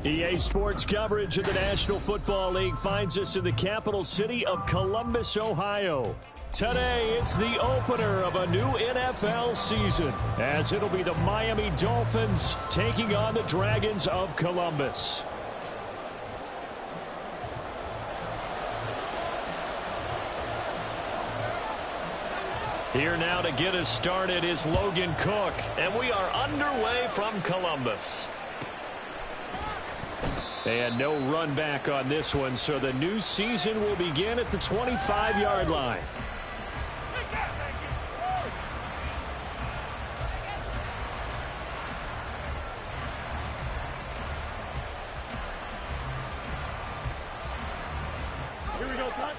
EA Sports coverage of the National Football League finds us in the capital city of Columbus, Ohio. Today, it's the opener of a new NFL season, as it'll be the Miami Dolphins taking on the Dragons of Columbus. Here now to get us started is Logan Cook, and we are underway from Columbus. And no run back on this one, so the new season will begin at the 25-yard line. Here we go, son.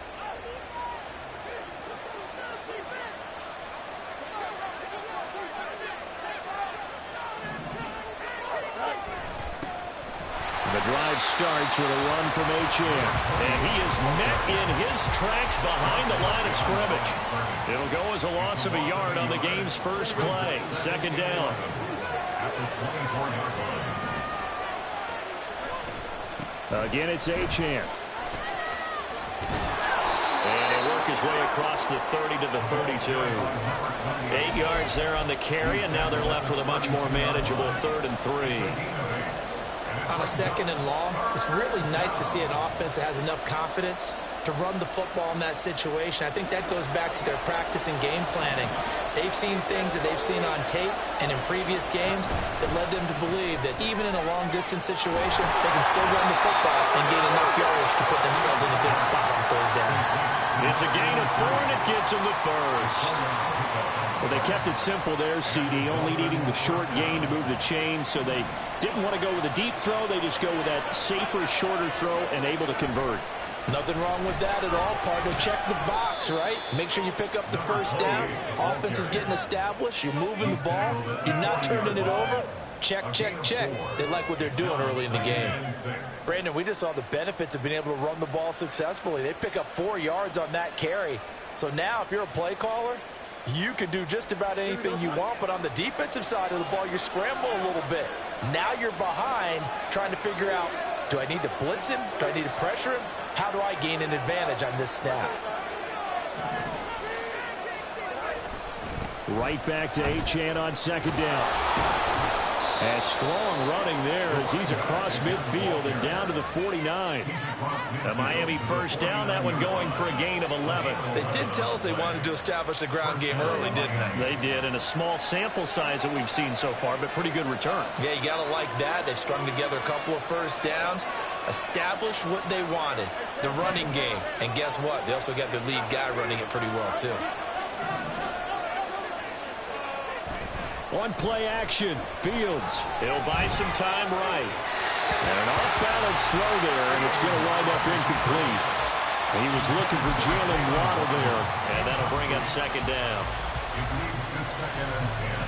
The drive starts with a run from H.M. And he is met in his tracks behind the line of scrimmage. It'll go as a loss of a yard on the game's first play. Second down. Again, it's H.M. And they work his way across the 30 to the 32. 8 yards there on the carry, and now they're left with a much more manageable 3rd and 3. On a 2nd and long, it's really nice to see an offense that has enough confidence to run the football in that situation. I think that goes back to their practice and game planning. They've seen things that they've seen on tape and in previous games that led them to believe that even in a long-distance situation, they can still run the football and gain enough yardage to put themselves in a good spot on 3rd down. It's a gain of 4, and it gets them the first. Well, they kept it simple there, CD, only needing the short gain to move the chain, so they didn't want to go with a deep throw. They just go with that safer, shorter throw and able to convert. Nothing wrong with that at all, partner. Check the box, right? Make sure you pick up the first down. Offense is getting established. You're moving the ball. You're not turning it over. Check, check, check. They like what they're doing early in the game. Brandon, we just saw the benefits of being able to run the ball successfully. They pick up 4 yards on that carry. So now if you're a play caller, you can do just about anything you want, but on the defensive side of the ball, you're scrambling a little bit. Now you're behind trying to figure out, do I need to blitz him? Do I need to pressure him? How do I gain an advantage on this snap? Right back to Achane on 2nd down. And strong running there as he's across midfield and down to the 49. A Miami first down, that one going for a gain of 11. They did tell us they wanted to establish the ground game early, didn't they? They did, and a small sample size that we've seen so far, but pretty good return. Yeah, you got to like that. They've strung together a couple of first downs, established what they wanted, the running game. And guess what? They also got their lead guy running it pretty well, too. On play action, Fields. He'll buy some time right. And an off-balance throw there, and it's going to wind up incomplete. He was looking for Jalen Waddle there, and that'll bring up 2nd down. It leads to 2nd and 10.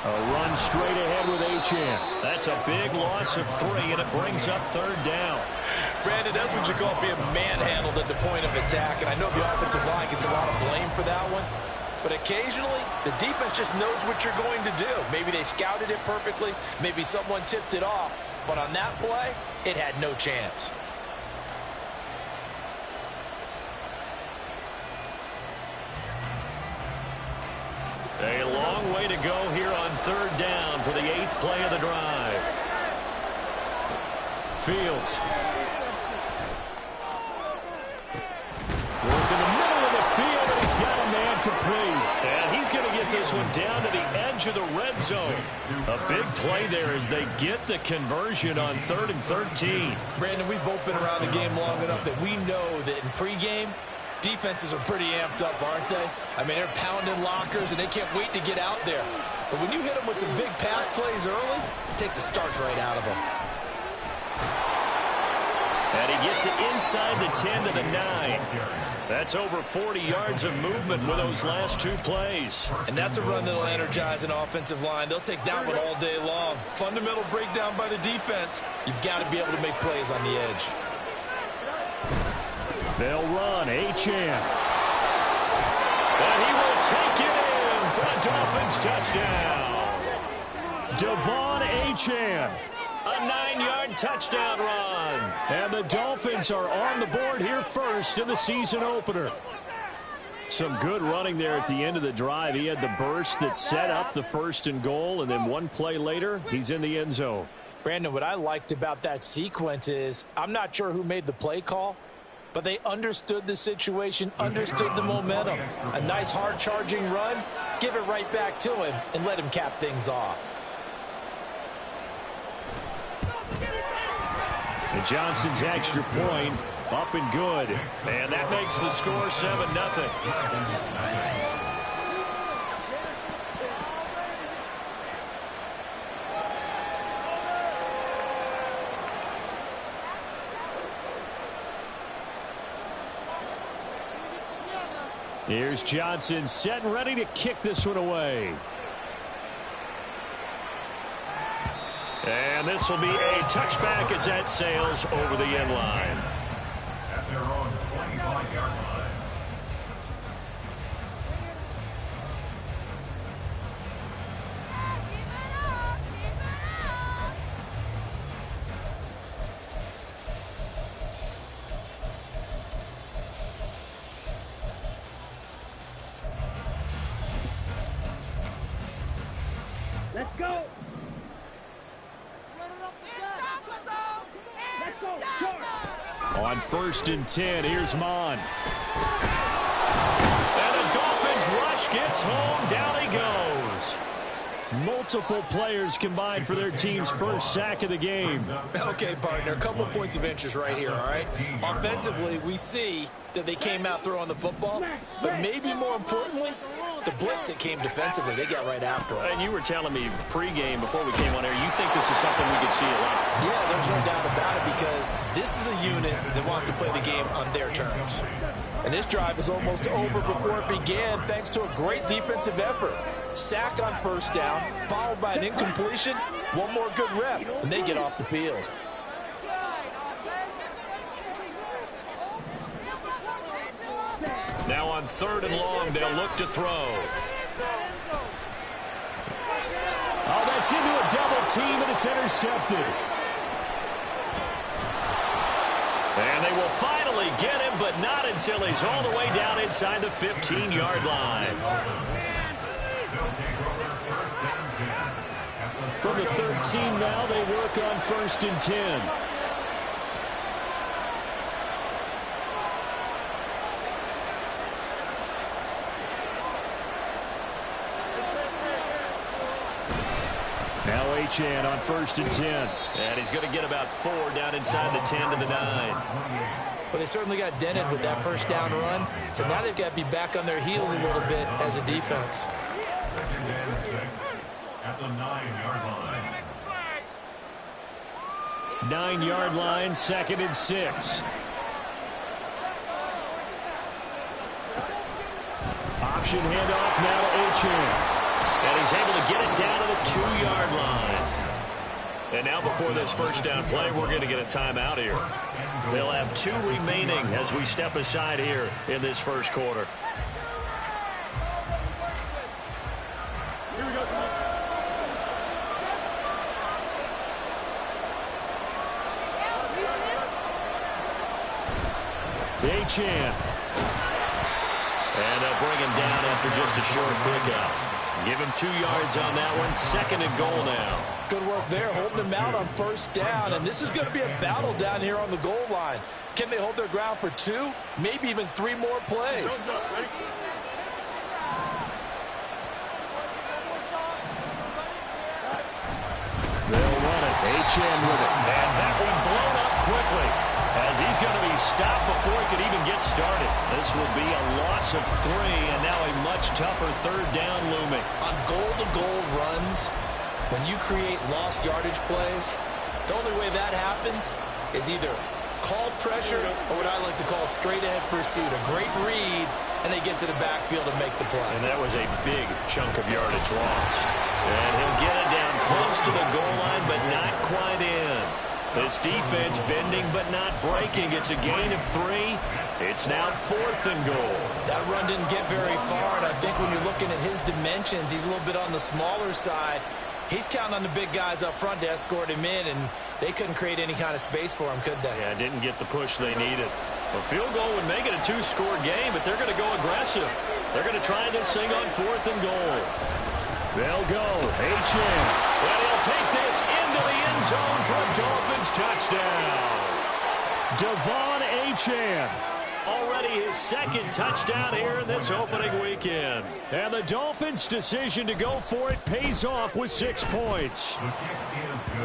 A run straight ahead with Achane. That's a big loss of 3, and it brings up 3rd down. Brandon, that's what you call being manhandled at the point of attack, and I know the offensive line gets a lot of blame for that one, but occasionally the defense just knows what you're going to do. Maybe they scouted it perfectly, maybe someone tipped it off, but on that play, it had no chance. A long way to go here on 3rd down for the 8th play of the drive. Fields. Work in the middle of the field, and he's got a man complete. And he's going to get this one down to the edge of the red zone. A big play there as they get the conversion on 3rd and 13. Brandon, we've both been around the game long enough that we know that in pregame, defenses are pretty amped up, aren't they? I mean, they're pounding lockers, and they can't wait to get out there. But when you hit them with some big pass plays early, it takes the starch right out of them. And he gets it inside the 10 to the 9. That's over 40 yards of movement with those last two plays. And that's a run that'll energize an offensive line. They'll take that one all day long. Fundamental breakdown by the defense. You've got to be able to make plays on the edge. They'll run. Achane. And he will take it in for a Dolphins touchdown. Devon Achane. A 9-yard touchdown run. And the Dolphins are on the board here first in the season opener. Some good running there at the end of the drive. He had the burst that set up the 1st and goal, and then one play later, he's in the end zone. Brandon, what I liked about that sequence is I'm not sure who made the play call, but they understood the situation, understood the momentum. A nice hard-charging run, give it right back to him, and let him cap things off. And Johnson's extra point up and good. And that makes the score 7-0. Here's Johnson set and ready to kick this one away. And this will be a touchback as that sails over the end line. At their own 25-yard line. Let's go. On 1st and 10, here's Mon. And the Dolphins rush gets home. Down he goes. Multiple players combined for their team's first sack of the game. Okay, partner, a couple of points of interest right here, all right? Offensively, we see that they came out throwing the football, but maybe more importantly, the blitz that came defensively, they got right after them. And you were telling me pregame before we came on air, you think this is something we could see a lot? Yeah, there's no doubt about it because this is a unit that wants to play the game on their terms. And this drive is almost over before it began thanks to a great defensive effort. Sack on 1st down, followed by an incompletion, one more good rep, and they get off the field. Now on 3rd and long, they'll look to throw. Oh, that's into a double team, and it's intercepted. And they will finally get him, but not until he's all the way down inside the 15-yard line. From the 13 now, they work on 1st and 10. Now Achane on 1st and 10. And he's going to get about 4 down inside the 10 to the 9. Well, they certainly got dented with that 1st down run. So now they've got to be back on their heels a little bit as a defense. 2nd and 6 at the 9-yard line. 9-yard line, 2nd and 6. Option handoff now to Achane. And he's able to get it down to the 2-yard line. And now before this 1st down play, we're going to get a timeout here. They'll have 2 remaining as we step aside here in this 1st quarter. Here we go. Achane. And they'll bring him down after just a short pickup. Give him 2 yards on that one. 2nd and goal now. Good work there, holding them out on 1st down. And this is going to be a battle down here on the goal line. Can they hold their ground for 2, maybe even 3 more plays? They'll run it. Achane with it. And that one blown up quickly as he's going to be stopped before he could even get started. This will be a loss of 3 and now a much tougher 3rd down looming. On goal-to-goal runs, when you create lost yardage plays, the only way that happens is either called pressure or what I like to call straight-ahead pursuit. A great read, and they get to the backfield and make the play. And that was a big chunk of yardage loss. And he'll get it down close to the goal line, but not quite in. This defense bending but not breaking. It's a gain of 3. It's now 4th and goal. That run didn't get very far, and I think when you're looking at his dimensions, he's a little bit on the smaller side. He's counting on the big guys up front to escort him in, and they couldn't create any kind of space for him, could they? Yeah, didn't get the push they needed. A field goal would make it a 2-score game, but they're going to go aggressive. They're going to try this thing on 4th and goal. They'll go. H.M. And he'll take this into the end zone for a Dolphins touchdown. Devon H.M. Already his 2nd touchdown here in this opening weekend. And the Dolphins' decision to go for it pays off with 6 points.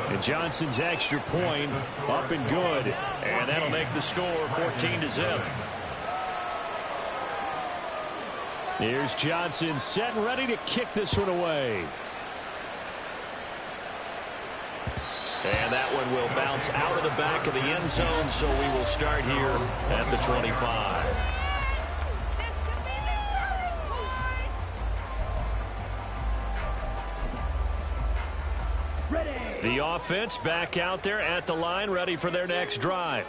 And Johnson's extra point up and good. And that'll make the score 14-0. Here's Johnson set and ready to kick this one away. And that one will bounce out of the back of the end zone, so we will start here at the 25. The offense back out there at the line, ready for their next drive.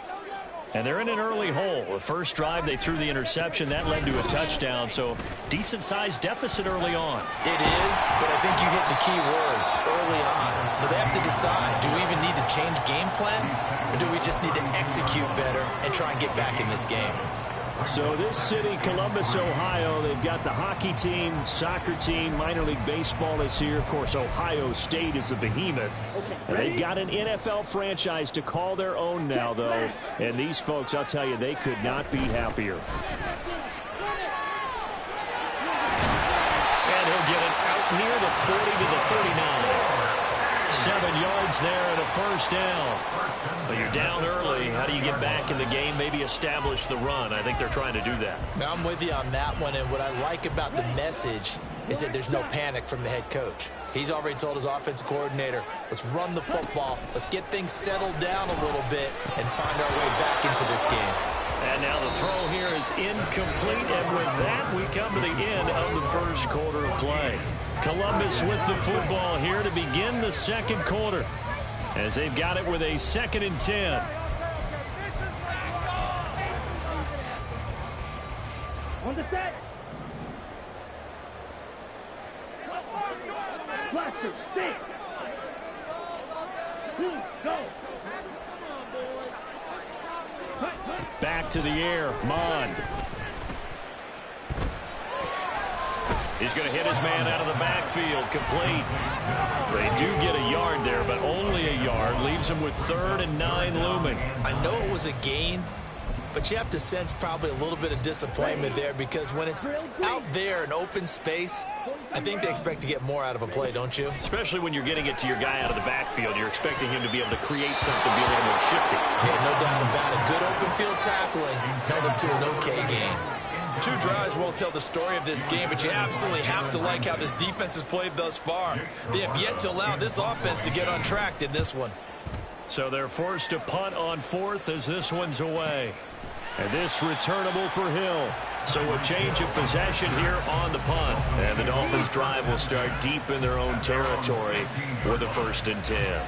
And they're in an early hole. The first drive, they threw the interception. That led to a touchdown, so decent-sized deficit early on. It is, but I think you hit the key words early on. So they have to decide, do we even need to change game plan, or do we just need to execute better and try and get back in this game? So this city, Columbus, Ohio, they've got the hockey team, soccer team, minor league baseball is here. Of course, Ohio State is a behemoth. And they've got an NFL franchise to call their own now, though. And these folks, I'll tell you, they could not be happier. And he'll get it out near the 40 to the 39. 7 yards there and a first down. But you're down early. How do you get back in the game? Maybe establish the run. I think they're trying to do that. Now, I'm with you on that one, and what I like about the message is that there's no panic from the head coach. He's already told his offensive coordinator, let's run the football, let's get things settled down a little bit and find our way back into this game. And now the throw here is incomplete, and with that, we come to the end of the first quarter of play. Columbus with the football here to begin the second quarter, as they've got it with a 2nd and 10. On the set. Blaster, stick. Go. Back to the air, Mond. He's going to hit his man out of the backfield, complete. They do get a yard there, but only a yard. Leaves him with 3rd and 9 looming. I know it was a gain, but you have to sense probably a little bit of disappointment there, because when it's out there in open space, I think they expect to get more out of a play, don't you? Especially when you're getting it to your guy out of the backfield. You're expecting him to be able to create something, be a little more shifty. Yeah, no doubt about it. Good open field tackling held him to an okay game. 2 drives won't tell the story of this game, but you absolutely have to like how this defense has played thus far. They have yet to allow this offense to get on track in this one. So they're forced to punt on 4th as this one's away. And this returnable for Hill. So a change of possession here on the punt. And the Dolphins drive will start deep in their own territory with a 1st and 10.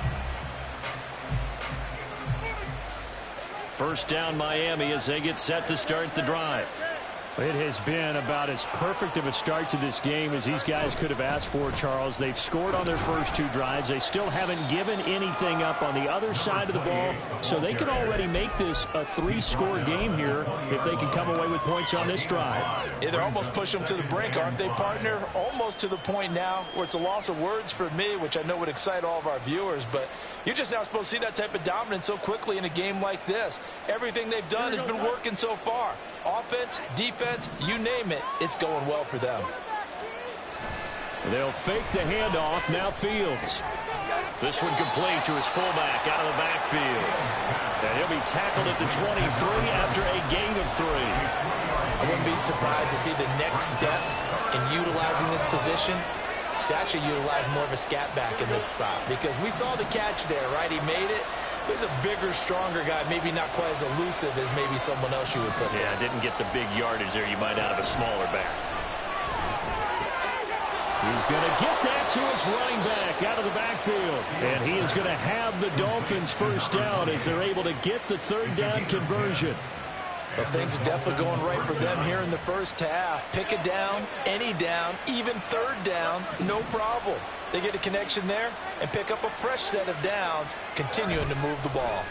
First down Miami as they get set to start the drive. It has been about as perfect of a start to this game as these guys could have asked for, Charles. They've scored on their first 2 drives. They still haven't given anything up on the other side of the ball, so they can already make this a 3-score game here if they can come away with points on this drive. Yeah, they're almost pushing them to the brink, aren't they, partner? Almost to the point now where it's a loss of words for me, which I know would excite all of our viewers, but you're just now supposed to see that type of dominance so quickly in a game like this. Everything they've done has been working so far. Offense, defense, you name it, it's going well for them. They'll fake the handoff. Now Fields. This one complete to his fullback out of the backfield. And he'll be tackled at the 23 after a gain of 3. I wouldn't be surprised to see the next step in utilizing this position. It's actually utilize more of a scat back in this spot, because we saw the catch there, right? He made it, He's a bigger, stronger guy, maybe not quite as elusive as maybe someone else you would put there. Yeah, didn't get the big yardage there you might out of a smaller back. He's going to get that to his running back out of the backfield. And he is going to have the Dolphins first down as they're able to get the third down conversion. Well, things are definitely going right for them here in the first half. Pick a down, any down, even third down, no problem. They get a connection there and pick up a fresh set of downs, continuing to move the ball.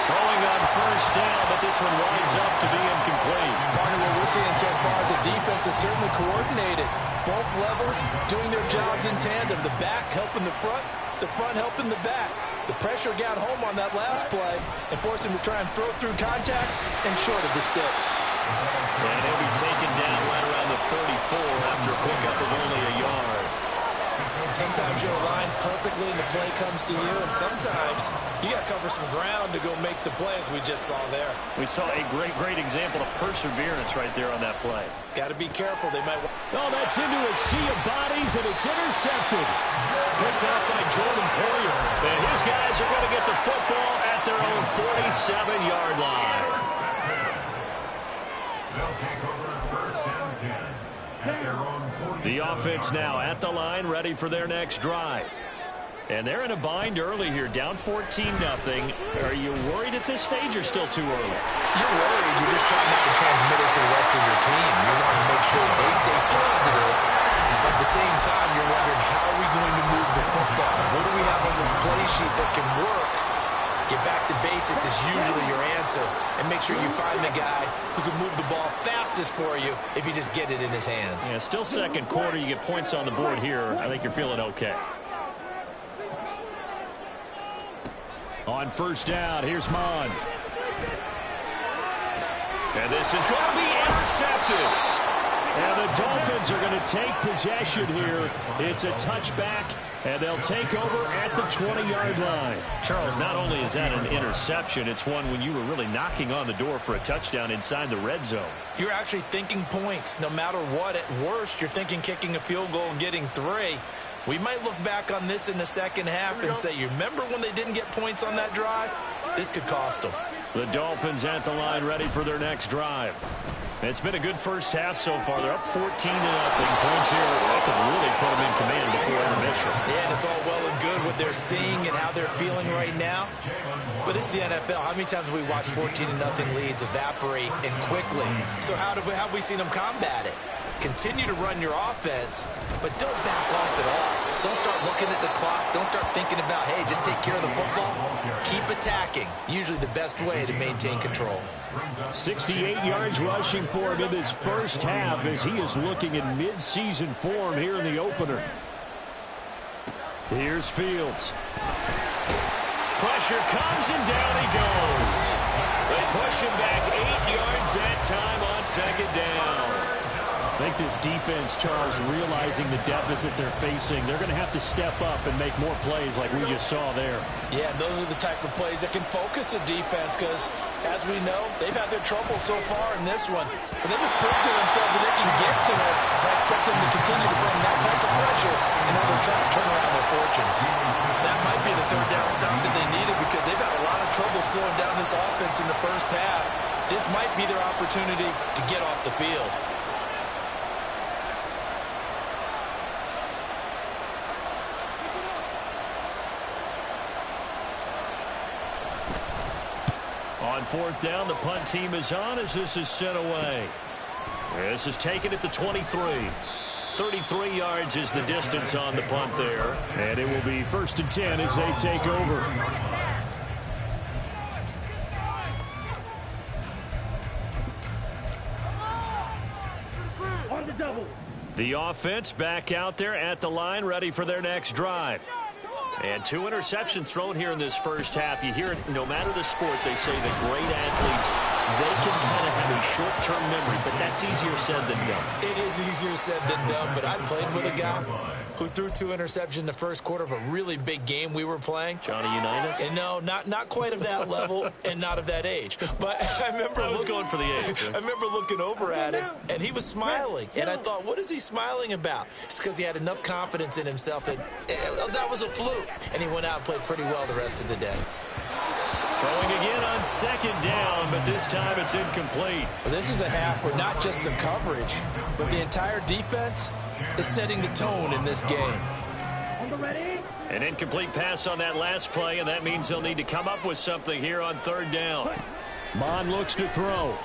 Throwing on first down, but this one winds up to be incomplete. Partner, what we're seeing so far is the defense is certainly coordinated. Both levels doing their jobs in tandem. The back helping the front helping the back. The pressure got home on that last play and forced him to try and throw through contact and short of the sticks. And he'll be taken down right around the 34 after a pickup of only a yard. Sometimes you're aligned perfectly and the play comes to you, and sometimes you got to cover some ground to go make the play, as we just saw there. We saw a great example of perseverance right there on that play. Got to be careful. They might... Oh, that's into a sea of bodies, and it's intercepted. Picked up by Jordan Poyer. And his guys are going to get the football at their own 47-yard line. They'll take over first and 10 at their own 47. The offense now at the line, ready for their next drive. And they're in a bind early here, down 14-0. Are you worried at this stage or still too early? You're worried. You're just trying not to transmit it to the rest of your team. You want to make sure that they stay positive. But at the same time, you're wondering, how are we going to move the football? What do we have on this play sheet that can work? Get back to basics is usually your answer. And make sure you find the guy who can move the ball fastest for you if you just get it in his hands. Yeah, still second quarter. You get points on the board here. I think you're feeling okay. On first down, here's Mon. And this is going to be intercepted. And the Dolphins are going to take possession here. It's a touchback, and they'll take over at the 20-yard line. Charles, not only is that an interception, it's one when you were really knocking on the door for a touchdown inside the red zone. You're actually thinking points. No matter what, at worst, you're thinking kicking a field goal and getting 3. We might look back on this in the second half and say, you remember when they didn't get points on that drive? This could cost them. The Dolphins at the line, ready for their next drive. It's been a good first half so far. They're up 14-0. Points here that could really put them in command before intermission. Yeah, and it's all well and good what they're seeing and how they're feeling right now. But it's the NFL. How many times have we watched 14-0 leads evaporate and quickly? So how have we seen them combat it? Continue to run your offense, but don't back off at all. Don't start looking at the clock. Don't start thinking about, hey, just take care of the football. Keep attacking. Usually the best way to maintain control. 68 yards rushing for him in this first half as he is looking in mid-season form here in the opener. Here's Fields. Pressure comes and down he goes. They push him back 8 yards that time on second down. I think this defense, Charles, realizing the deficit they're facing, they're going to have to step up and make more plays like we just saw there. Yeah, those are the type of plays that can focus a defense because, as we know, they've had their trouble so far in this one. But they just proved to themselves that they can get to it. I expect them to continue to bring that type of pressure in order to try to turn around their fortunes. That might be the third down stop that they needed because they've had a lot of trouble slowing down this offense in the first half. This might be their opportunity to get off the field. On fourth down, the punt team is on as this is sent away. This is taken at the 23. 33 yards is the distance on the punt there. And it will be 1st and 10 as they take over. On the double. The offense back out there at the line, ready for their next drive. And 2 interceptions thrown here in this first half. You hear it, no matter the sport, they say that great athletes, they can kind of have a short-term memory, but that's easier said than done. It is easier said than done, but I played with a guy who threw 2 interceptions in the first quarter of a really big game we were playing. Johnny Unitas? And no, not quite of that level and not of that age. But I remember I was going for the age. I remember looking over at him, and he was smiling. And I thought, what is he smiling about? It's because he had enough confidence in himself that that was a fluke. And he went out and played pretty well the rest of the day. Throwing again on second down, but this time it's incomplete. Well, this is a half where not just the coverage, but the entire defense is setting the tone in this game. An incomplete pass on that last play, and that means they'll need to come up with something here on third down. Mon looks to throw.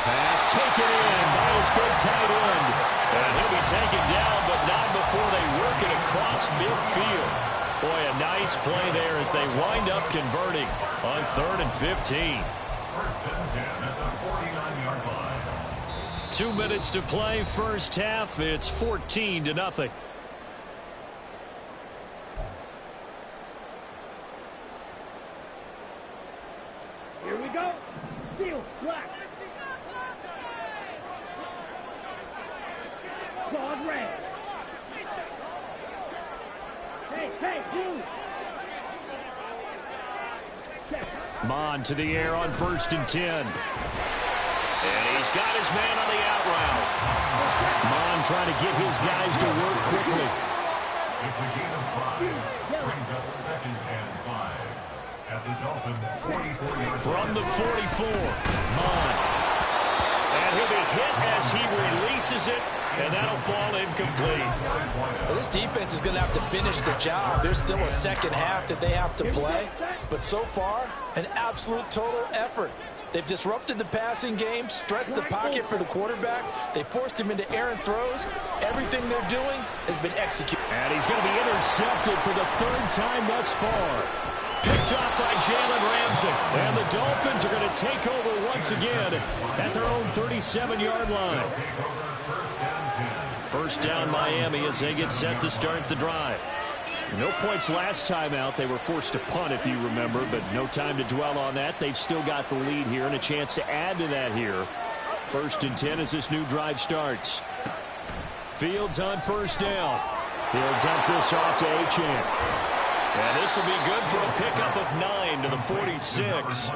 Pass taken in by his big tight end. And he'll be taken down, but not before they work it across midfield. Boy, a nice play there as they wind up converting on 3rd and 15. First and 10 at the 49-yard line. 2 minutes to play, first half. It's 14-0. Here we go. Field, black. Guard red. Hey, you. Mon to the air on 1st and 10. And he's got his man on the out route. Mon trying to get his guys to work quickly. It's a gain of 5. Brings up 2nd and 5 at the Dolphins' 44-yard From the 44, Mon. And he'll be hit as he releases it, and that'll fall incomplete. Well, this defense is going to have to finish the job. There's still a second half that they have to play. But so far, an absolute total effort. They've disrupted the passing game, stressed the pocket for the quarterback. They forced him into errant throws. Everything they're doing has been executed. And he's going to be intercepted for the 3rd time thus far. Picked off by Jalen Ramsey. And the Dolphins are going to take over once again at their own 37-yard line. First down Miami as they get set to start the drive. No points last time out. They were forced to punt, if you remember, but no time to dwell on that. They've still got the lead here and a chance to add to that here. 1st and 10 as this new drive starts. Fields on 1st down. He'll dump this off to Achane. And this will be good for a pickup of 9 to the 46.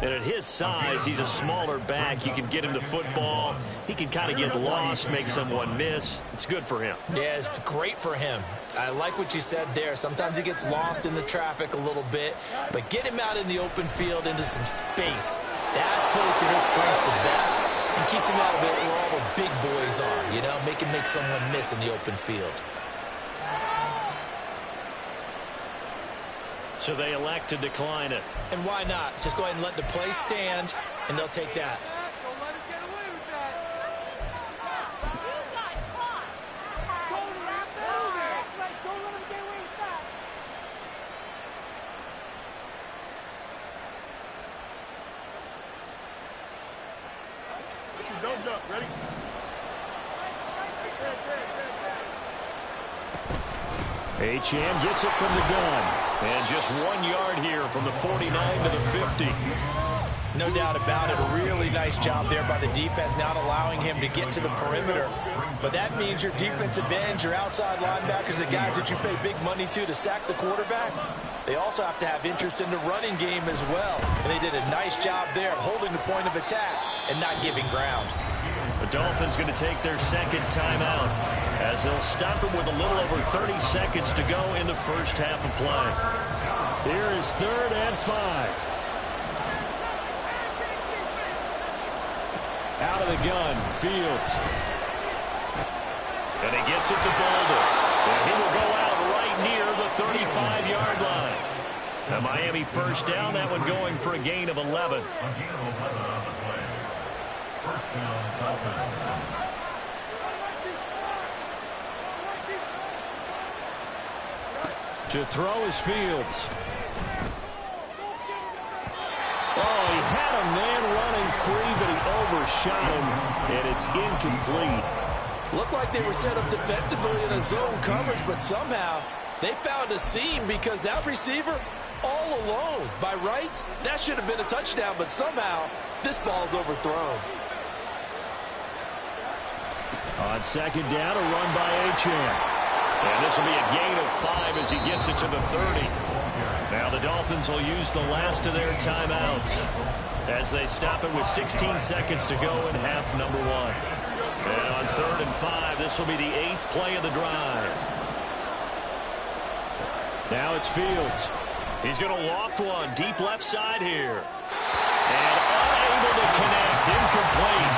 And at his size, he's a smaller back. You can get him the football. He can kind of get lost, make someone miss. It's good for him. Yeah, it's great for him. I like what you said there. Sometimes he gets lost in the traffic a little bit, but get him out in the open field into some space. That plays to his strengths the best and keeps him out of it where all the big boys are, you know, make him make someone miss in the open field. So they elect to decline it. And why not? Just go ahead and let the play stand, and they'll take that. Don't jump. Ready? Achane gets it from the gun. And just 1 yard here from the 49 to the 50. No doubt about it. A really nice job there by the defense, not allowing him to get to the perimeter. But that means your defensive ends, your outside linebackers, the guys that you pay big money to sack the quarterback, they also have to have interest in the running game as well. And they did a nice job there of holding the point of attack and not giving ground. The Dolphins going to take their 2nd timeout as they'll stop him with a little over 30 seconds to go in the first half of play. Here is 3rd and 5. Out of the gun, Fields. And he gets it to Boulder. And he will go out right near the 35-yard line. The Miami first down, that one going for a gain of 11. A gain of 11 on the play. First down, Dolphins. To throw is Fields. Oh, he had a man running free, but he overshot him, and it's incomplete. Looked like they were set up defensively in a zone coverage, but somehow they found a seam because that receiver all alone. By rights, that should have been a touchdown, but somehow this ball's overthrown. On 2nd down, a run by Achane. And this will be a gain of 5 as he gets it to the 30. Now the Dolphins will use the last of their timeouts as they stop it with 16 seconds to go in half number 1. And on 3rd and 5, this will be the 8th play of the drive. Now it's Fields. He's going to loft one deep left side here. And unable to connect, incomplete.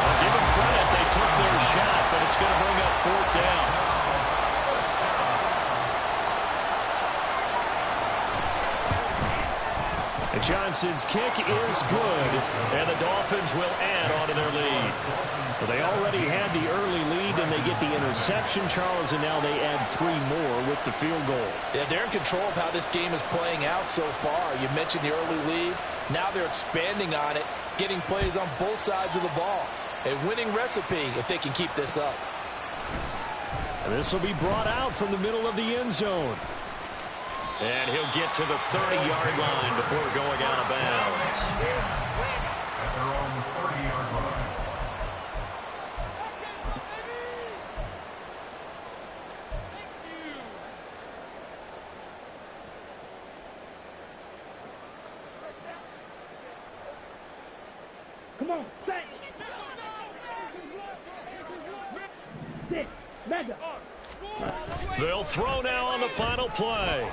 I'll give them credit, they took their shot, but it's going to bring up 4th down. And Johnson's kick is good, and the Dolphins will add on to their lead. Well, they already had the early lead, and they get the interception, Charles, and now they add 3 more with the field goal. Yeah, they're in control of how this game is playing out so far. You mentioned the early lead. Now they're expanding on it, getting plays on both sides of the ball. A winning recipe if they can keep this up. And this will be brought out from the middle of the end zone. And he'll get to the 30-yard line before going out of bounds. At their own 30-yard line. Come on, set. Sit, mega. They'll throw now on the final play.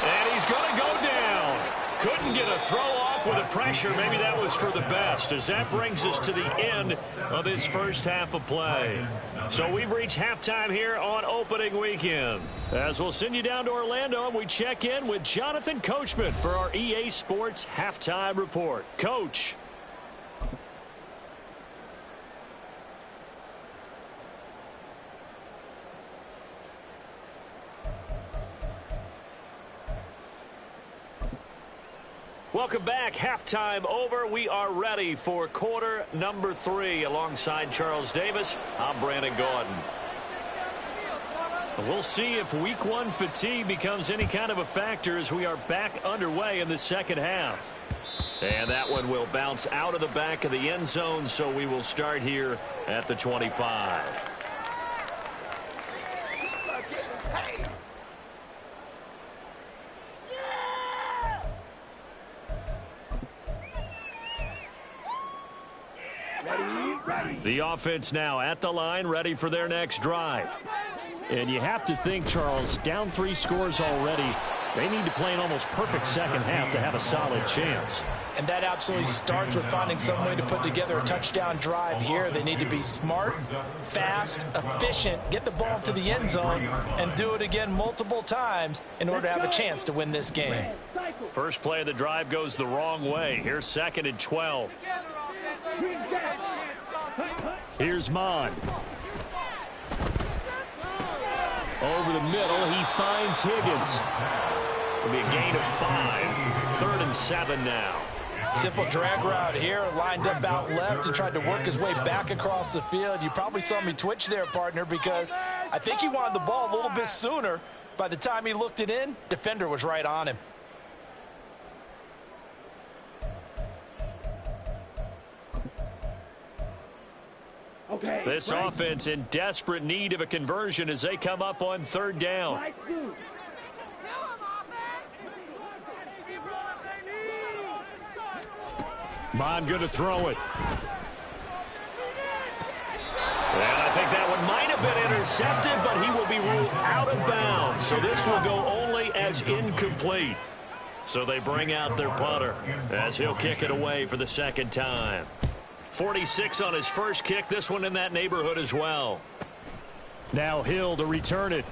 And he's going to go down. Couldn't get a throw off with the pressure. Maybe that was for the best, as that brings us to the end of this first half of play. So we've reached halftime here on opening weekend. As we'll send you down to Orlando, and we check in with Jonathan Coachman for our EA Sports Halftime Report. Coach. Welcome back. Halftime over. We are ready for quarter number 3. Alongside Charles Davis, I'm Brandon Gordon. We'll see if week 1 fatigue becomes any kind of a factor as we are back underway in the second half. And that one will bounce out of the back of the end zone, so we will start here at the 25. The offense now at the line, ready for their next drive. And you have to think, Charles, down 3 scores already. They need to play an almost perfect second half to have a solid chance. And that absolutely starts with finding some way to put together a touchdown drive here. They need to be smart, fast, efficient, get the ball to the end zone, and do it again multiple times in order to have a chance to win this game. First play of the drive goes the wrong way. Here's 2nd and 12. Here's Mon. Over the middle, he finds Higgins. It'll be a gain of 5. 3rd and 7 now. Simple drag route here, lined up out left and tried to work his way back across the field. You probably saw me twitch there, partner, because I think he wanted the ball a little bit sooner. By the time he looked it in, defender was right on him. Okay. This offense in desperate need of a conversion as they come up on 3rd down. Mon going to throw it. And I think that one might have been intercepted, but he will be ruled out of bounds. So this will go only as incomplete. So they bring out their punter as he'll kick it away for the 2nd time. 46 on his first kick. This one in that neighborhood as well. Now Hill to return it.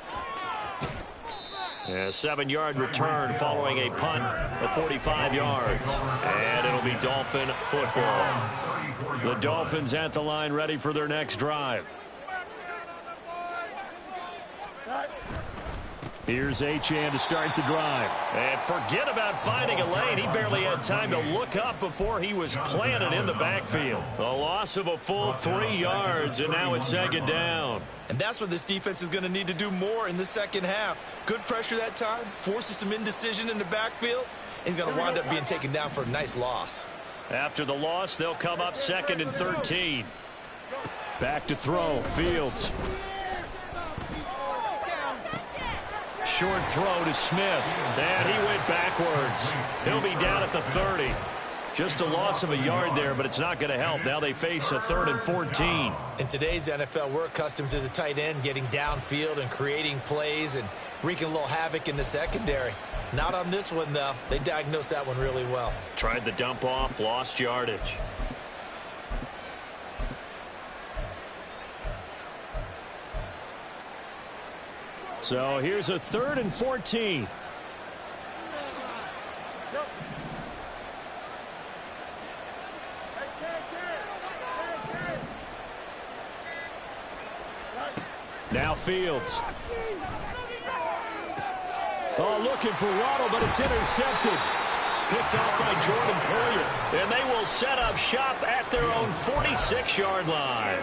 A 7-yard return following a punt of 45 yards. And it'll be Dolphin football. The Dolphins at the line ready for their next drive. Here's Achane to start the drive. And forget about finding a lane. He barely had time to look up before he was planted in the backfield. A loss of a full 3 yards, and now it's 2nd down. And that's what this defense is going to need to do more in the second half. Good pressure that time, forces some indecision in the backfield. He's going to wind up being taken down for a nice loss. After the loss, they'll come up 2nd and 13. Back to throw, Fields. Short throw to Smith. And he went backwards. He'll be down at the 30. Just a loss of a yard there, but it's not going to help. Now they face a 3rd and 14. In today's NFL, we're accustomed to the tight end getting downfield and creating plays and wreaking a little havoc in the secondary. Not on this one, though. They diagnosed that one really well. Tried the dump off, lost yardage. So here's a 3rd and 14. Now Fields. Oh, looking for Waddle, but it's intercepted. Picked off by Jordan Poyer. And they will set up shop at their own 46-yard line.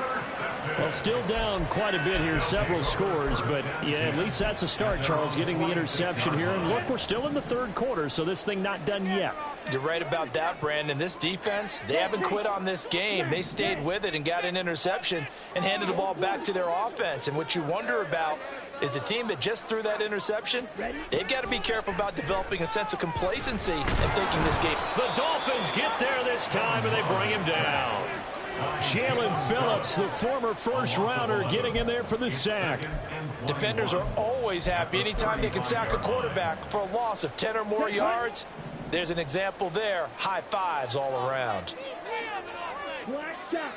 Well, still down quite a bit here, several scores, but yeah, at least that's a start, Charles, getting the interception here. And look, we're still in the 3rd quarter, so this thing not done yet. You're right about that, Brandon. This defense, they haven't quit on this game. They stayed with it and got an interception and handed the ball back to their offense. And what you wonder about is the team that just threw that interception, they've got to be careful about developing a sense of complacency and thinking this game. The Dolphins get there this time, and they bring him down. Jalen Phillips, the former first-rounder, getting in there for the sack. Defenders are always happy anytime they can sack a quarterback for a loss of 10 or more yards. There's an example there. High fives all around. Black shot.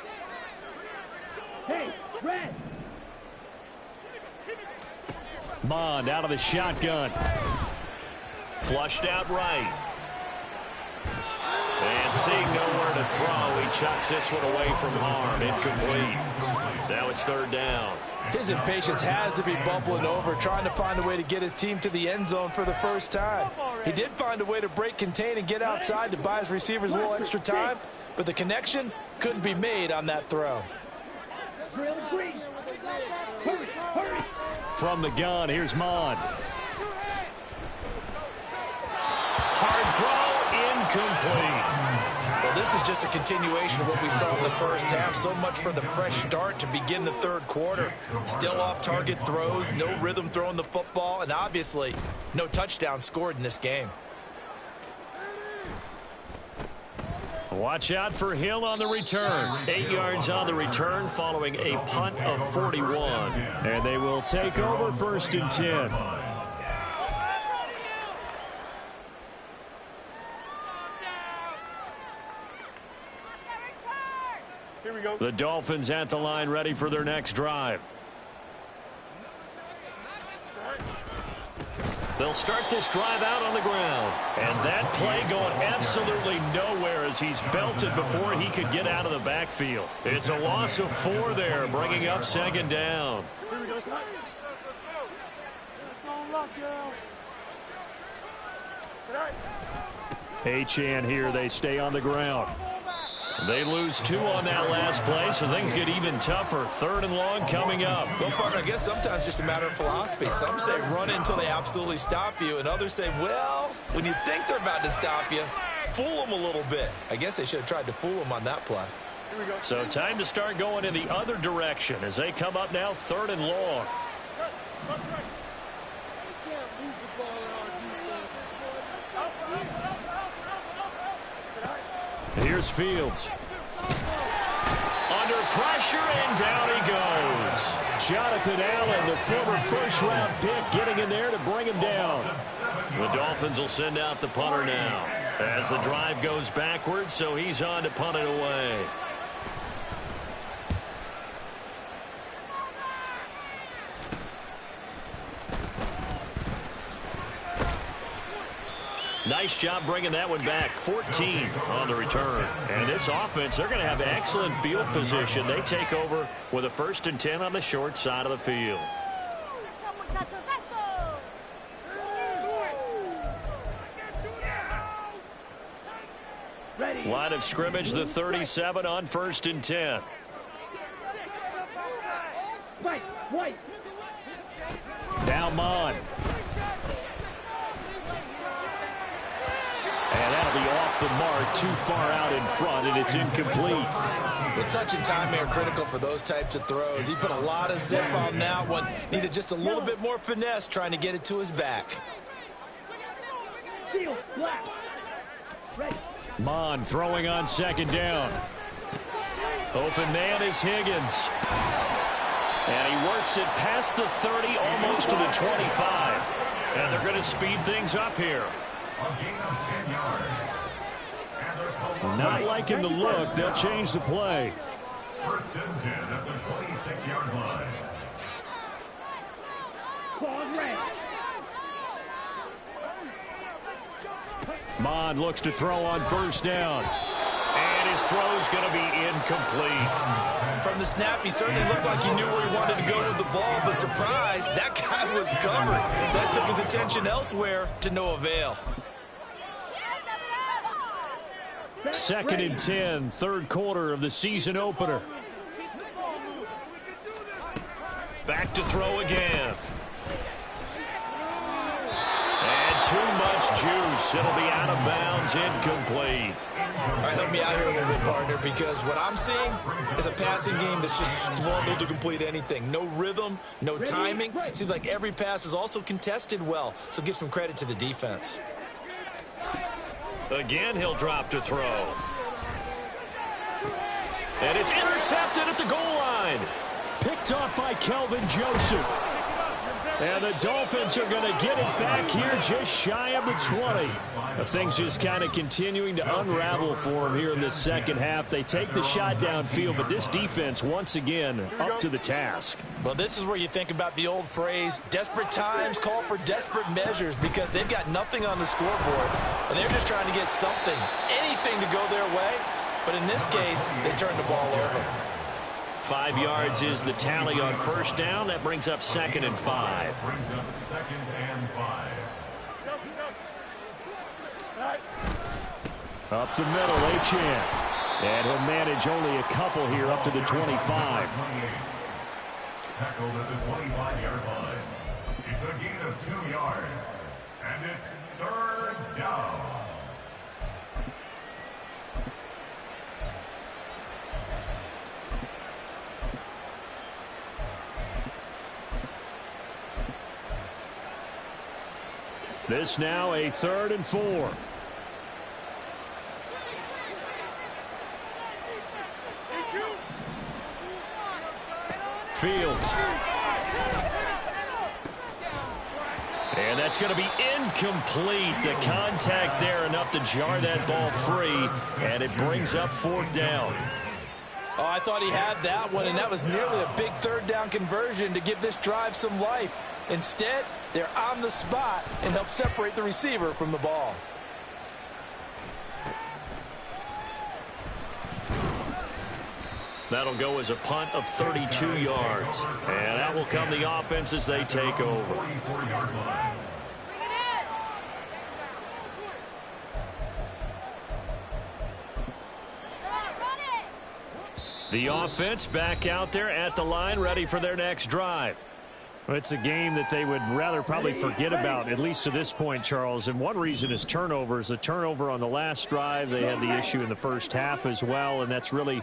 Hey, red. Mond out of the shotgun. Flushed out right. And seeing nowhere to throw, he chucks this one away from harm. Incomplete. Now it's 3rd down. His impatience has to be bubbling over, trying to find a way to get his team to the end zone for the first time. He did find a way to break contain and get outside to buy his receivers a little extra time, but the connection couldn't be made on that throw. Hurry, hurry. From the gun, here's Mond. Hard throw, incomplete. Well, this is just a continuation of what we saw in the first half. So much for the fresh start to begin the 3rd quarter. Still off-target throws, no rhythm throwing the football, and obviously no touchdown scored in this game. Watch out for Hill on the return. 8 yards on the return following a punt of 41. And they will take over 1st and 10. The Dolphins at the line, ready for their next drive. They'll start this drive out on the ground. And that play going absolutely nowhere as he's belted before he could get out of the backfield. It's a loss of 4 there, bringing up 2nd down. Achane here, they stay on the ground. They lose 2 on that last play, so things get even tougher. 3rd and long coming up. Well, partner, I guess sometimes it's just a matter of philosophy. Some say run until they absolutely stop you, and others say, well, when you think they're about to stop you, fool them a little bit. I guess they should have tried to fool them on that play. So time to start going in the other direction as they come up now 3rd and long. Here's Fields. Under pressure, and down he goes. Jonathan Allen, the former first-round pick, getting in there to bring him down. The Dolphins will send out the punter now as the drive goes backwards, so he's on to punt it away. Nice job bringing that one back. 14 on the return. And this offense, they're going to have excellent field position. They take over with a 1st and 10 on the short side of the field. Line of scrimmage, the 37 on 1st and 10. Now Mond. And that'll be off the mark, too far out in front, and it's incomplete. The touch and timing are critical for those types of throws. He put a lot of zip on that one. Needed just a little bit more finesse trying to get it to his back. Mon throwing on second down. Open man is Higgins. And he works it past the 30, almost to the 25. And they're going to speed things up here. Not liking the look. They'll change the play. First and 10 at the 26-yard line. Mon looks to throw on first down. And his throw's going to be incomplete. From the snap, he certainly looked like he knew where he wanted to go with the ball, but surprise, that guy was covered. So that took his attention elsewhere to no avail. Second and 10, third quarter of the season opener. Back to throw again. And too much juice. It'll be out of bounds, incomplete. All right, help me out here a little bit, partner, because what I'm seeing is a passing game that's just struggled to complete anything. No rhythm, no timing. Seems like every pass is also contested well, so give some credit to the defense. Again, he'll drop to throw. And it's intercepted at the goal line. Picked off by Kelvin Joseph. And the Dolphins are going to get it back here just shy of the 20. Things just kind of continuing to unravel for them here in the second half. They take the shot downfield, but this defense, once again, up to the task. Well, this is where you think about the old phrase, desperate times call for desperate measures, because they've got nothing on the scoreboard, and they're just trying to get something, anything to go their way. But in this case, they turn the ball over. 5 yards is the tally on first down. That brings up second and 5. Brings up second and 5. Up the middle, Achane. And he'll manage only a couple here up to the 25. Tackled at the 25-yard line. It's a gain of 2 yards. And it's third down. This now a 3rd and 4. Fields. And that's going to be incomplete. The contact there enough to jar that ball free, and it brings up 4th down. Oh, I thought he had that one, and that was nearly a big third down conversion to give this drive some life. Instead, they're on the spot and help separate the receiver from the ball. That'll go as a punt of 32 yards. And that will come the offense as they take over. The offense back out there at the line, ready for their next drive. It's a game that they would rather probably forget about, at least to this point, Charles. And one reason is turnovers. A turnover on the last drive. They had the issue in the first half as well, and that's really,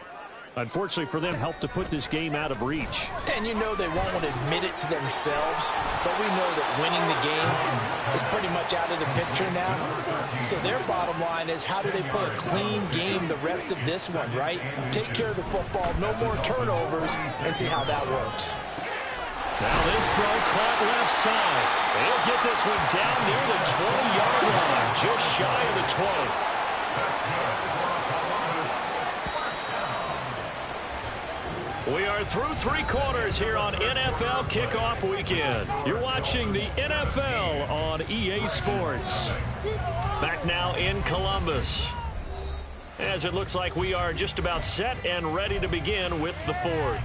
unfortunately for them, helped to put this game out of reach. And you know they won't want to admit it to themselves, but we know that winning the game is pretty much out of the picture now. So their bottom line is, how do they play a clean game the rest of this one, right? Take care of the football, no more turnovers, and see how that works. Now this throw caught left side. They'll get this one down near the 20-yard line, just shy of the 20. We are through 3 quarters here on NFL Kickoff Weekend. You're watching the NFL on EA Sports. Back now in Columbus, as it looks like we are just about set and ready to begin with the 4th.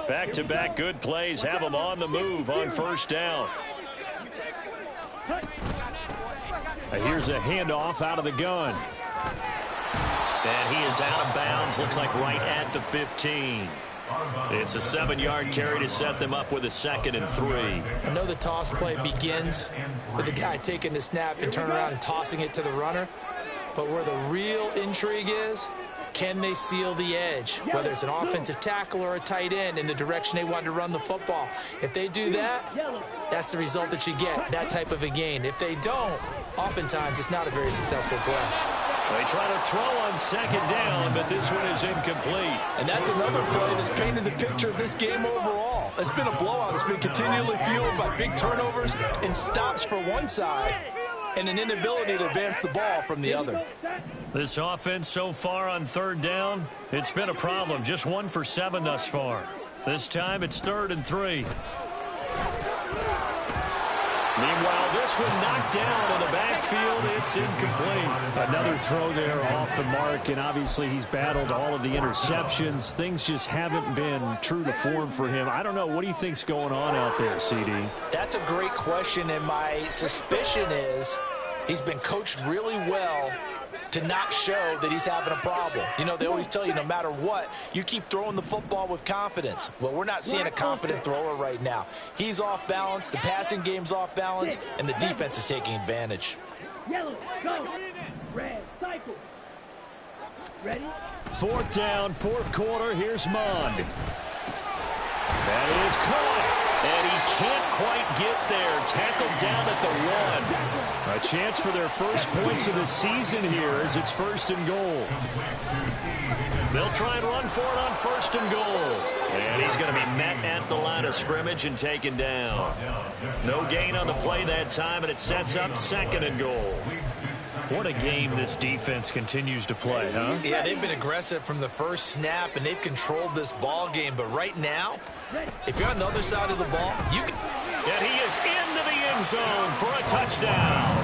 Back-to-back good plays have them on the move on first down. Here's a handoff out of the gun. And he is out of bounds, looks like right at the 15. It's a 7-yard carry to set them up with a 2nd and 3. I know the toss play begins with the guy taking the snap and turning around and tossing it to the runner. But where the real intrigue is, can they seal the edge, whether it's an offensive tackle or a tight end, in the direction they want to run the football? If they do that, that's the result that you get, that type of a gain. If they don't, oftentimes it's not a very successful play. They try to throw on second down, but this one is incomplete. And that's another play that's painted the picture of this game overall. It's been a blowout. It's been continually fueled by big turnovers and stops for one side and an inability to advance the ball from the other. This offense so far on third down, it's been a problem. Just 1 for 7 thus far. This time it's 3rd and 3. Meanwhile, this one knocked down in the backfield. It's incomplete. Another throw there off the mark, and obviously he's battled all of the interceptions. Things just haven't been true to form for him. I don't know. What do you think's going on out there, CD? That's a great question, and my suspicion is he's been coached really well to not show that he's having a problem. You know, they always tell you no matter what, you keep throwing the football with confidence. Well, we're not seeing a confident thrower right now. He's off balance, the passing game's off balance, and the defense is taking advantage. Yellow, go. Red, cycle. Ready? 4th down, 4th quarter. Here's Mond. That is caught. And he can't quite get there. Tackled down at the 1. A chance for their first points of the season here as it's 1st and goal. They'll try and run for it on 1st and goal. And he's going to be met at the line of scrimmage and taken down. No gain on the play that time, and it sets up 2nd and goal. What a game this defense continues to play, huh? Yeah, they've been aggressive from the first snap, and they've controlled this ball game. But right now, if you're on the other side of the ball, you can... And he is into the end zone for a touchdown.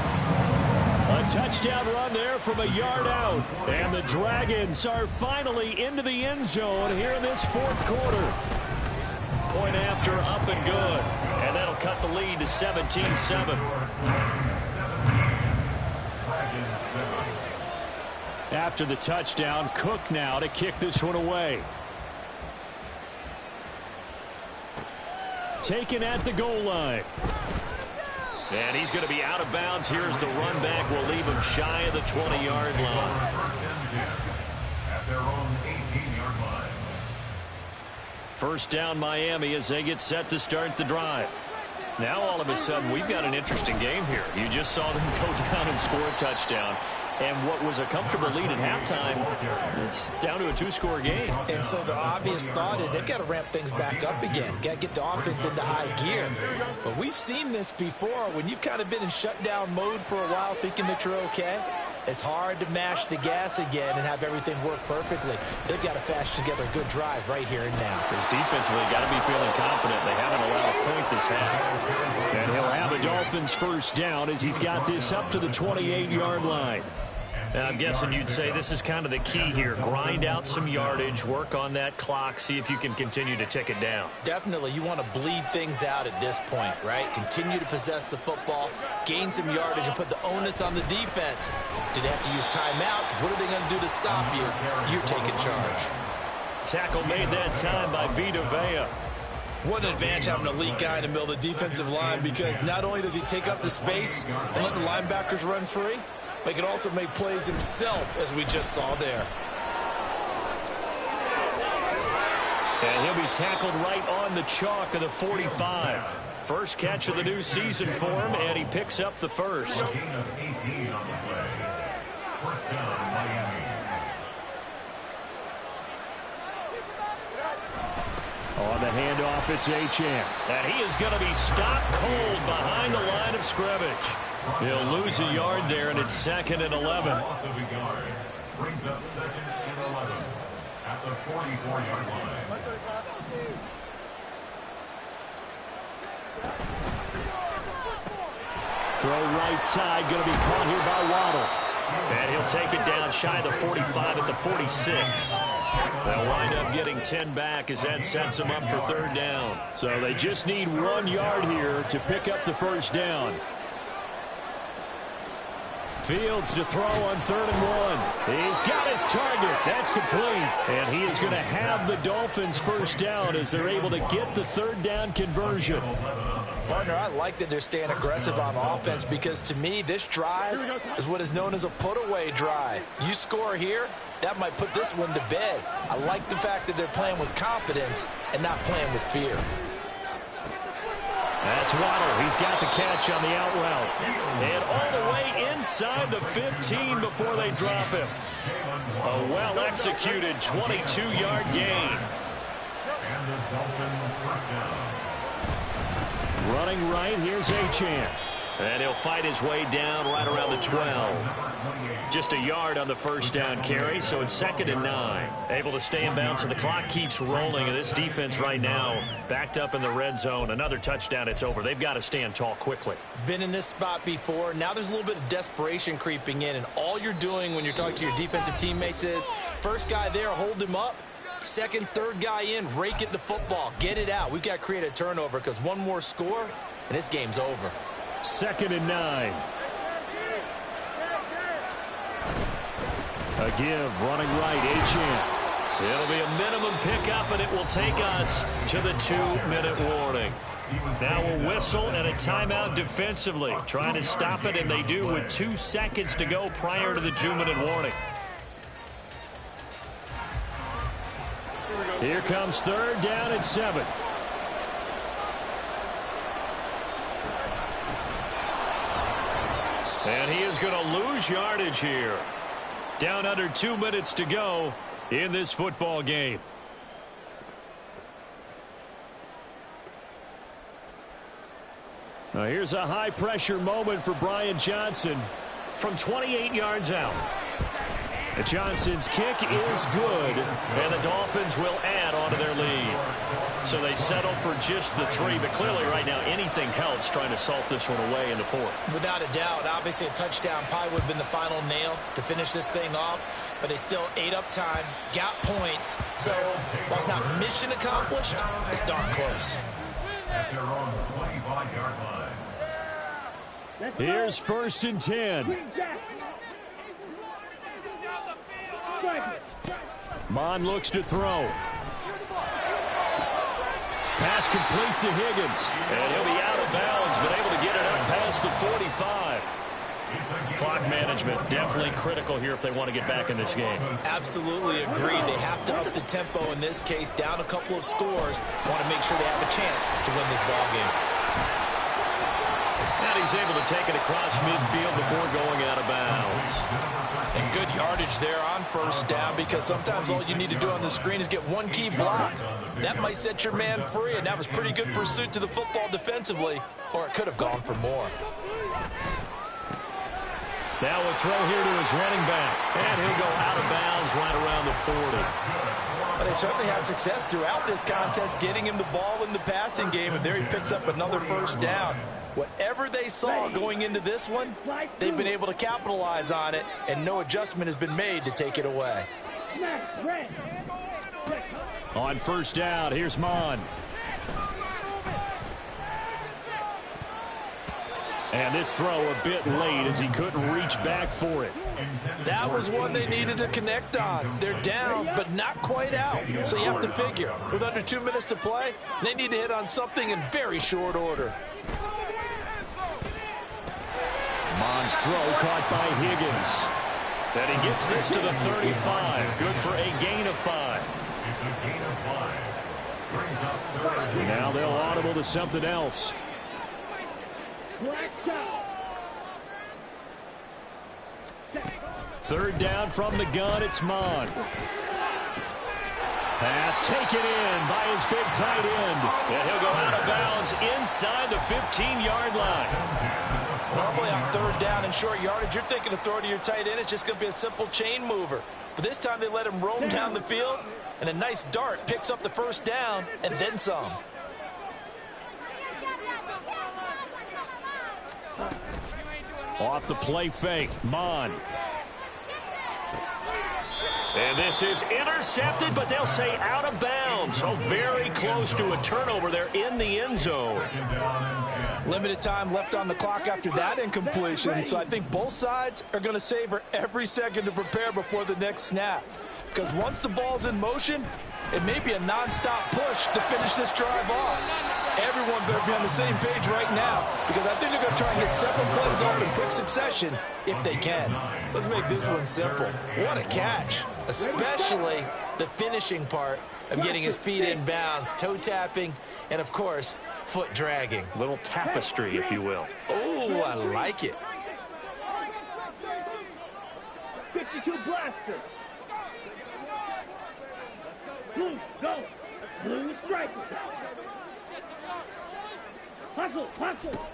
A touchdown run there from a yard out. And the Dragons are finally into the end zone here in this 4th quarter. Point after, up and good. And that'll cut the lead to 17-7. After the touchdown, Cook now to kick this one away. Taken at the goal line. And he's going to be out of bounds here as the run back will leave him shy of the 20-yard line. At their own 18-yard line. 1st down Miami as they get set to start the drive. Now all of a sudden we've got an interesting game here. You just saw them go down and score a touchdown. And what was a comfortable lead at halftime, it's down to a 2-score game. And so the obvious thought is they've got to ramp things back up again. Got to get the offense into high gear. But we've seen this before. When you've kind of been in shutdown mode for a while thinking that you're okay, it's hard to mash the gas again and have everything work perfectly. They've got to fashion together a good drive right here and now. Because defensively, got to be feeling confident. They haven't allowed a point this half. And he'll have the Dolphins 1st down as he's got this up to the 28-yard line. And I'm guessing you'd say this is kind of the key here. Grind out some yardage, work on that clock, see if you can continue to tick it down. Definitely. You want to bleed things out at this point, right? Continue to possess the football, gain some yardage, and put the onus on the defense. Do they have to use timeouts? What are they going to do to stop you? You're taking charge. Tackle made that time by Vita Vea. What an advantage having an elite guy in the middle of the defensive line, because not only does he take up the space and let the linebackers run free, but he can also make plays himself, as we just saw there. And he'll be tackled right on the chalk of the 45. First catch of the new season for him, and he picks up the 1st. Gain of 18 on the play. 1st down, Miami. On the handoff, it's Achane. And he is going to be stopped cold behind the line of scrimmage. He'll lose a yard there, and it's 2nd and 11. Loss of a yard brings up 2nd and 11 at the 44-yard line. Throw right side, going to be caught here by Waddle. And he'll take it down shy of the 45 at the 46. They'll wind up getting 10 back as that sets them up for 3rd down. So they just need 1 yard here to pick up the 1st down. Fields to throw on 3rd and 1. He's got his target. That's complete. And he is going to have the Dolphins 1st down as they're able to get the 3rd down conversion. Partner, I like that they're staying aggressive on offense, because to me, this drive is what is known as a put-away drive. You score here, that might put this one to bed. I like the fact that they're playing with confidence and not playing with fear. That's Waddle. He's got the catch on the out route. And all the way inside the 15 before they drop him. A well-executed 22-yard gain. And the Dolphins first down. Running right, here's Achane. And he'll fight his way down right around the 12. Just a yard on the first down carry, so it's 2nd and 9. Able to stay in bounds, so the clock keeps rolling. And this defense right now backed up in the red zone. Another touchdown, it's over. They've got to stand tall quickly. Been in this spot before. Now there's a little bit of desperation creeping in, and all you're doing when you're talking to your defensive teammates is first guy there, hold him up. Second, third guy in, rake it the football. Get it out. We've got to create a turnover because one more score, and this game's over. 2nd and 9. A give, running right, Achane. It'll be a minimum pickup, and it will take us to the 2-minute warning. Now a whistle and a timeout defensively. Trying to stop it, and they do with 2 seconds to go prior to the 2-minute warning. Here comes 3rd down and 7. And he is going to lose yardage here. Down under 2 minutes to go in this football game. Now here's a high-pressure moment for Brian Johnson from 28 yards out. Johnson's kick is good, and the Dolphins will add on to their lead. So they settle for just the 3, but clearly right now anything helps trying to salt this one away in the 4th. Without a doubt, obviously a touchdown probably would have been the final nail to finish this thing off, but they still ate up time, got points. So while it's not mission accomplished, it's darn close. At their own 25-yard line. Here's 1st and 10. Mon looks to throw. Pass complete to Higgins. And he'll be out of bounds, but able to get it up past the 45. Clock management definitely critical here if they want to get back in this game. Absolutely agreed. They have to up the tempo in this case, down a couple of scores. Want to make sure they have a chance to win this ball game. And he's able to take it across midfield before going out of bounds. And good yardage there on 1st down, because sometimes all you need to do on the screen is get one key block. That might set your man free, and that was pretty good pursuit to the football defensively, or it could have gone for more. Now a throw here to his running back, and he'll go out of bounds right around the 40. But they certainly had success throughout this contest getting him the ball in the passing game, and there he picks up another 1st down. Whatever they saw going into this one, they've been able to capitalize on it, and no adjustment has been made to take it away. On 1st down, here's Mon. And this throw a bit late as he couldn't reach back for it. That was one they needed to connect on. They're down, but not quite out. So you have to figure, with under 2 minutes to play, they need to hit on something in very short order. Mon's throw caught by Higgins. And he gets this to the 35. Good for a gain of 5. It's a gain of 5. Brings up 3rd. Now they'll audible to something else. Third down from the gun, it's Mon. Pass taken in by his big tight end. And he'll go out of bounds inside the 15-yard line. Normally on 3rd down and short yardage, you're thinking to throw to your tight end. It's just going to be a simple chain mover. But this time they let him roam down the field, and a nice dart picks up the 1st down and then some. Off the play fake, Mon. And this is intercepted, but they'll say out of bounds. So very close to a turnover there in the end zone. Limited time left on the clock after that incompletion. So I think both sides are going to savor every second to prepare before the next snap. Because once the ball's in motion, it may be a nonstop push to finish this drive off. Everyone better be on the same page right now, because I think they're going to try and get several plays off in quick succession if they can. Let's make this one simple. What a catch, especially the finishing part. of getting his feet in bounds, toe tapping, and of course, foot dragging. Little tapestry, if you will. Oh, I like it. 52 blaster. Blue, go. Blue strike. Hustle, hustle.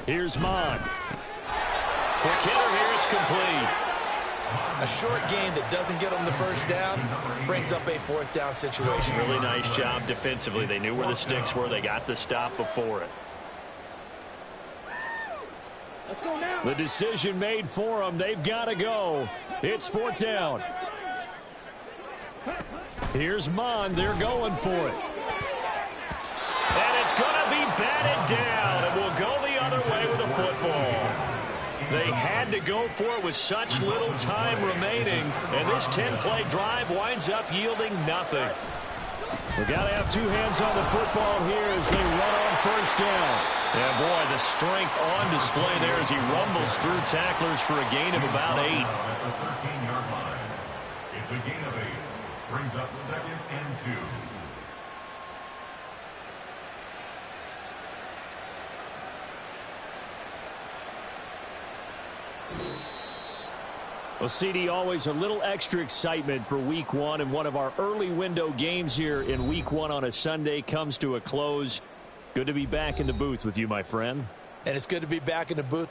Here's Mon. Quick hitter here, it's complete. A short gain that doesn't get them the first down brings up a fourth down situation. Really nice job defensively. They knew where the sticks were. They got the stop before it. Let's go now. The decision made for them. They've got to go. It's fourth down. Here's Mon. They're going for it. And it's going to be batted down. And will go the other way with the football. They had to go for it with such little time remaining. And this 10-play drive winds up yielding nothing. We've got to have two hands on the football here as they run on first down. And boy, the strength on display there as he rumbles through tacklers for a gain of about 8. At the 13-yard line. It's a gain of 8. Brings up 2nd and 2. Well, CD, always a little extra excitement for Week 1, and one of our early window games here in Week 1 on a Sunday comes to a close. Good to be back in the booth with you, my friend. And it's good to be back in the booth